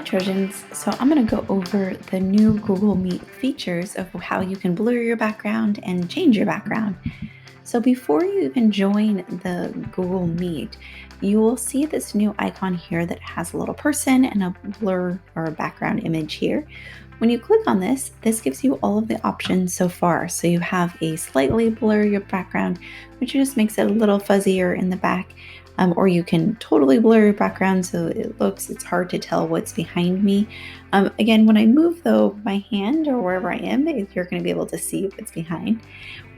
Trojans. So I'm going to go over the new Google Meet features of how you can blur your background and change your background. So before you even join the Google Meet, you will see this new icon here that has a little person and a blur or a background image here. When you click on this gives you all of the options so far. So you have a slightly blur your background, which just makes it a little fuzzier in the back. Or you can totally blur your background so it's hard to tell what's behind me. Again, when I move though my hand or wherever I am, you're going to be able to see what's behind.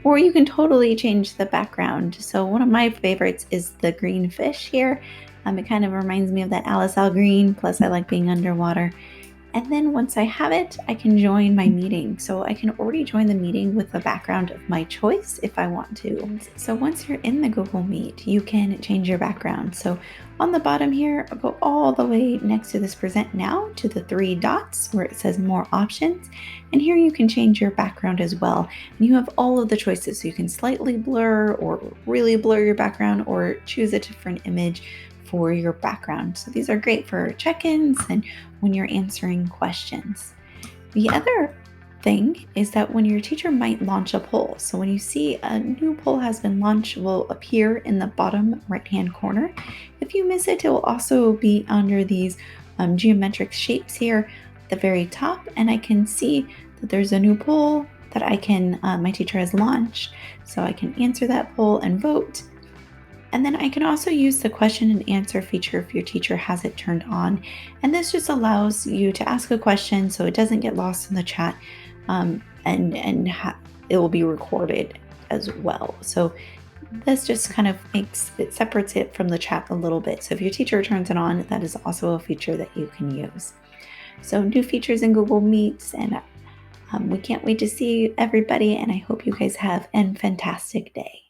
Or you can totally change the background. So one of my favorites is the green fish here. It kind of reminds me of that Alice Al Green, plus I like being underwater. And then once I have it, I can join my meeting. So I can already join the meeting with a background of my choice if I want to. So once you're in the Google Meet, you can change your background. So on the bottom here, I'll go all the way next to this present now to the three dots where it says more options. And here you can change your background as well. And you have all of the choices. So you can slightly blur or really blur your background or choose a different image for your background. So these are great for check-ins and when you're answering questions. The other thing is that when your teacher might launch a poll, so when you see a new poll has been launched, will appear in the bottom right-hand corner. If you miss it, it will also be under these geometric shapes here at the very top, and I can see that there's a new poll that my teacher has launched, so I can answer that poll and vote. And then I can also use the question and answer feature if your teacher has it turned on. And this just allows you to ask a question so it doesn't get lost in the chat, and it will be recorded as well. So this just kind of separates it from the chat a little bit. So if your teacher turns it on, that is also a feature that you can use. So new features in Google Meets, and we can't wait to see everybody, and I hope you guys have a fantastic day.